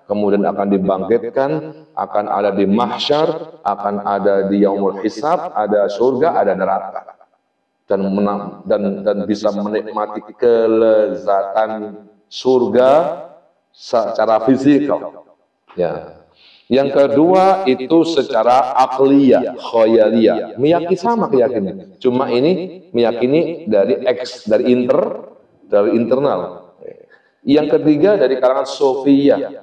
kemudian akan dibangkitkan, akan ada di mahsyar, akan ada di yaumul hisab, ada surga, ada neraka. Dan bisa menikmati kelezatan surga secara fisikal. Ya. Yang kedua itu secara akliyah, khayaliyah, meyakini sama keyakinan. Cuma ini meyakini dari internal. Yang ketiga dari kalangan sofiyah.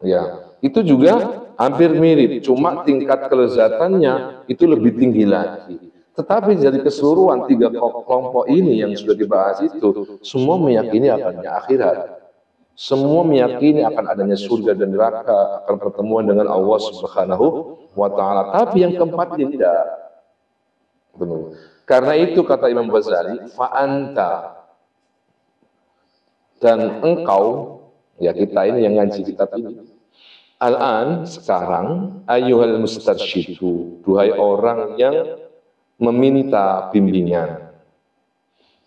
Ya, itu juga hampir mirip, cuma tingkat kelezatannya itu lebih tinggi lagi. Tetapi dari keseluruhan tiga kelompok ini yang sudah dibahas itu, semua meyakini akannya akhirat. Semua meyakini akan adanya surga dan neraka, akan pertemuan dengan Allah Subhanahu wa Ta'ala. Tapi yang keempat tidak. Karena itu kata Imam Ghazali, fa'anta, dan engkau, ya kita ini yang ngaji kitab ini, al-an, sekarang, ayyuhal mustarsyidu, duhai orang yang meminta bimbingan.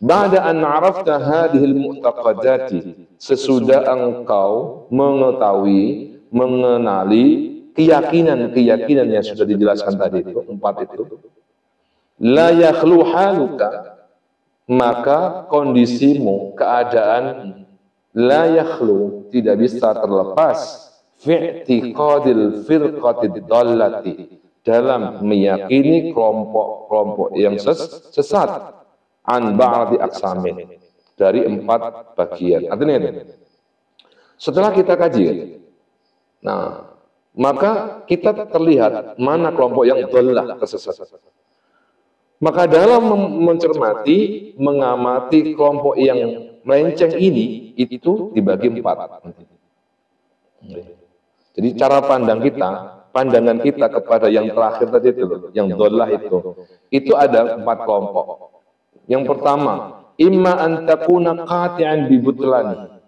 Ba'da an arafta hadhil mu'taqadati, sesudah engkau mengetahui, mengenali keyakinan-keyakinan yang sudah dijelaskan tadi itu, empat itu, la yakhlu haluka, maka kondisimu, keadaan la yakhlu, tidak bisa terlepas fi'tiqadil firqatid dallati, dalam meyakini kelompok-kelompok yang sesat, an ba'di aqsamin, dari empat bagian. Artinya itu, setelah kita kaji, nah maka kita terlihat mana kelompok yang dhalah, tersesat. Maka dalam mencermati, mengamati kelompok yang melenceng ini, itu dibagi empat. Jadi cara pandang kita, pandangan kita kepada yang terakhir tadi itu, yang dhalah itu ada empat kelompok. Yang pertama, imma an takuna qati'an bi butlani.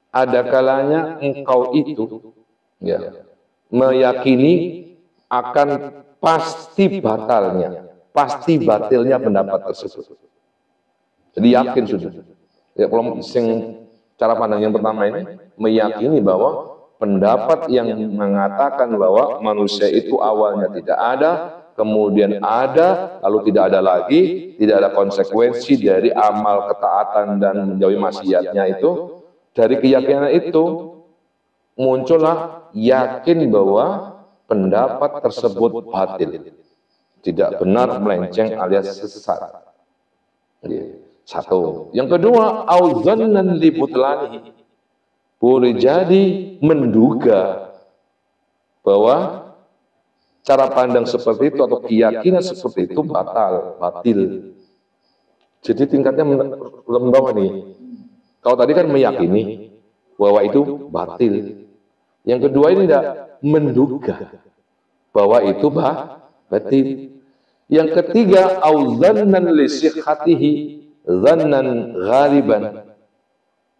Ada kalanya engkau itu ya, meyakini akan pasti batilnya pendapat tersebut. Jadi yakin sudah. Ya, kalau cara pandang yang pertama ini meyakini bahwa pendapat yang mengatakan bahwa manusia itu awalnya tidak ada, kemudian ada, lalu tidak ada lagi, tidak ada konsekuensi dari amal ketaatan dan menjauhi maksiatnya itu. Dari keyakinan itu muncullah yakin bahwa pendapat tersebut batil, tidak benar, melenceng alias sesat. Satu. Yang kedua, auzannan li butlanihi, boleh jadi menduga bahwa cara pandang seperti itu atau keyakinan seperti itu batil. Jadi tingkatnya lembaga nih. Kalau tadi kan meyakini bahwa itu batil. Yang kedua ini tidak menduga bahwa itu batil. Yang ketiga, auzannan li sihhatihi dzannan ghaliban.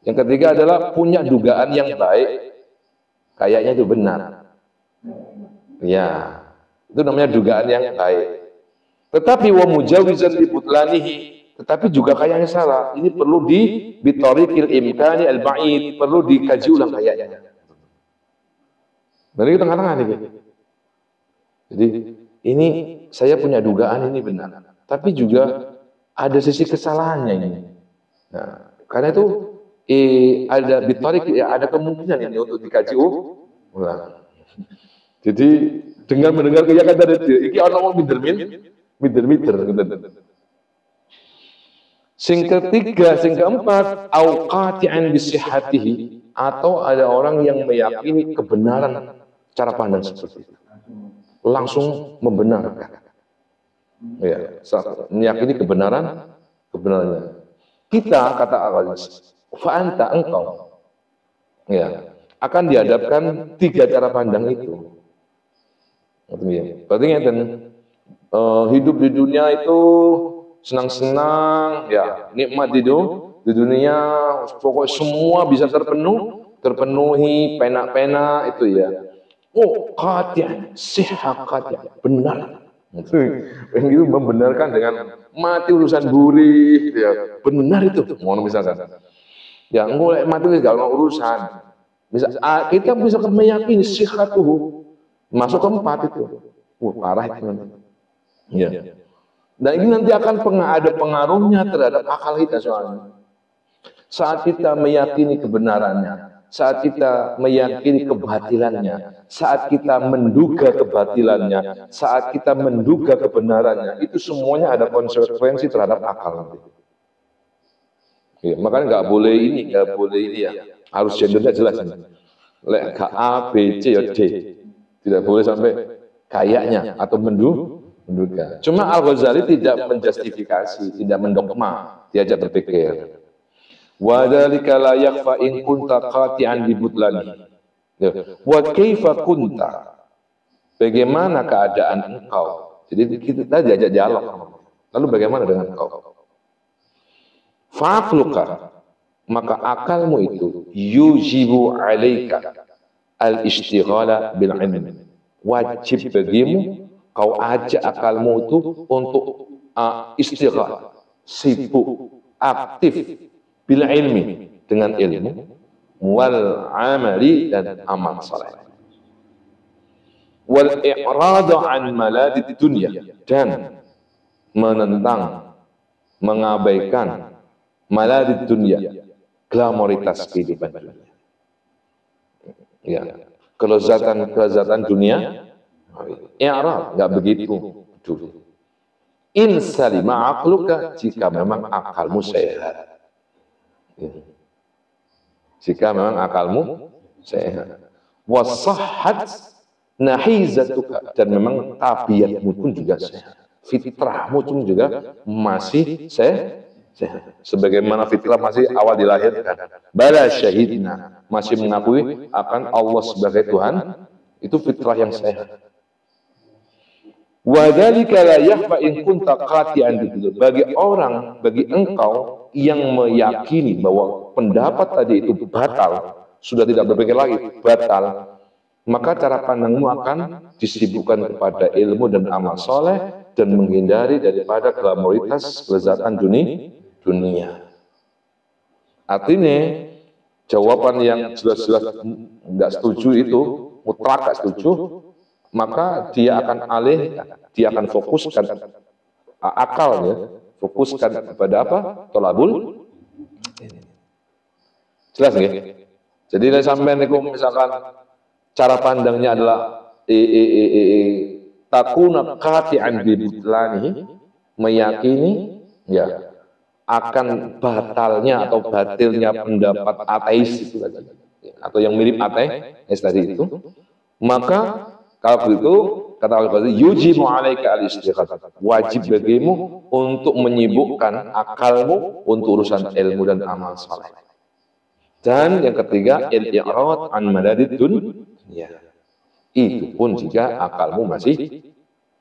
Yang ketiga adalah punya dugaan yang baik, kayaknya itu benar. Ya. Itu namanya dugaan yang baik. Tetapi wa mujawizan li butlanihi, tetapi juga kayaknya salah. Ini perlu bitariqil imkani al-ba'id, perlu dikaji ulang kayaknya. Dari tengah-tengah nih. Jadi ini saya punya dugaan ini benar, tapi juga ada sisi kesalahannya ini. Nah, karena itu ada bitariq, ya, ada kemungkinan ini untuk dikaji ulang. Jadi dengan mendengar keyakinan tadi, iki ana wong minder. Sing ketiga, sing keempat, auqati'an bisihhatihi, atau ada orang yang meyakini kebenaran cara pandang seperti itu. Langsung membenarkan. Ya, meyakini kebenarannya. Kita kata Al-Qasim, fa'anta, engkau, ya, akan dihadapkan tiga cara pandang itu. Berarti hidup di dunia itu senang-senang, ya, nikmat di dunia, pokoknya semua bisa terpenuhi, penak-penak itu ya. Oh, qati', sihha qati', benar. Yang itu membenarkan dengan mati urusan buri, ya, benar itu. Mau misalkan, ya, ngolek mati gak mau urusan. Kita bisa meyakini sihhatuhu, masuk keempat itu. Parah itu nanti. Ya. Dan ini nanti akan ada pengaruhnya terhadap akal kita soalnya. Saat kita meyakini kebenarannya, saat kita meyakini kebatilannya, saat kita menduga kebatilannya, saat kita menduga kebenarannya, itu semuanya ada konsekuensi terhadap akal nanti. Ya, makanya nggak boleh ini ya, harus gendernya jelas. Lek A, B, C, ya D, tidak boleh sampai kayaknya atau menduga. Cuma Al-Ghazali tidak menjustifikasi, tidak mendogma, diajak berpikir. Wa dzalika la yakhfa in kunta qati'an bi butlani. Wa kaifa kunta? Bagaimana keadaan engkau? Jadi kita diajak dialog. Lalu bagaimana dengan engkau? Fa'aqluka, maka akalmu itu yujibu 'alaika al-istighala bil 'ilm. Wajib bagimu kau ajak akalmu itu untuk istighala, sibuk, aktif bil ilmi, dengan ilmu, wal amali, dan amal saleh, wal i'radu an maladid dunya, dan menentang, mengabaikan maladid dunya, glamoritas kehidupan dunia. Ya, kelezatan dunia, i'rad, enggak begitu dulu. In salima aqluka, jika memang akalmu sehat. Jika memang akalmu sehat, wasahhat nahizatuka, dan memang tabiatmu pun juga sehat, fitrahmu pun juga masih sehat. Sebagaimana fitrah masih awal dilahirkan. Bala syahidna, masih mengakui akan Allah sebagai Tuhan, itu fitrah yang sehat. Wa dzalika la yakhfa in kunta qati'an bihi. Bagi engkau yang meyakini bahwa pendapat tadi itu batal, sudah tidak berpikir lagi, batal, maka cara pandangmu akan disibukkan kepada ilmu dan amal soleh, dan menghindari daripada glamoritas kelezatan dunia. Artinya, jawaban yang jelas-jelas tidak setuju itu, mutlak tidak setuju, maka dia akan fokuskan akalnya, fokuskan kepada apa? Tolabul. Jelas nggak? Jadi sampai misalkan cara pandangnya adalah takuna qati'an bi butlani, meyakini ya akan batalnya atau batilnya pendapat ateis itu tadi, atau yang mirip ateis tadi itu, maka kalau begitu, kata Al-Ghazali, yujibu 'alaika al-istighatsah, wajib bagimu untuk menyibukkan akalmu untuk urusan ilmu dan amal saleh. Dan yang ketiga, al-i'rad an maladid dunya. Itu pun jika akalmu masih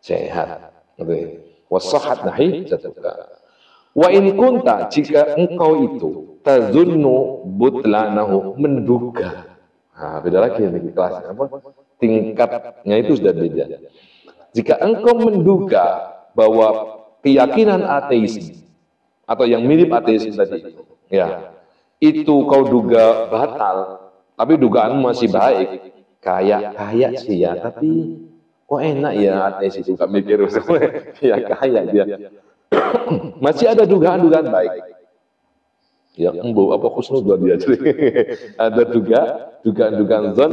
sehat. Wasahhat nahizatuka. Wa in kunta, jika engkau itu tazunnu butlanahu, menduga. Nah, beda lagi nih kelas apa? Tingkatnya itu sudah beda. Jika engkau menduga bahwa keyakinan ateis atau yang mirip ateis tadi, ya, itu kau duga batal, tapi dugaanmu masih baik, kayak sih ya, tapi kok enak ya ateis itu, gak mikir ya kayak dia. Masih ada dugaan-dugaan baik. Ya, apa khusnudon dia. Ada dugaan-dugaan zon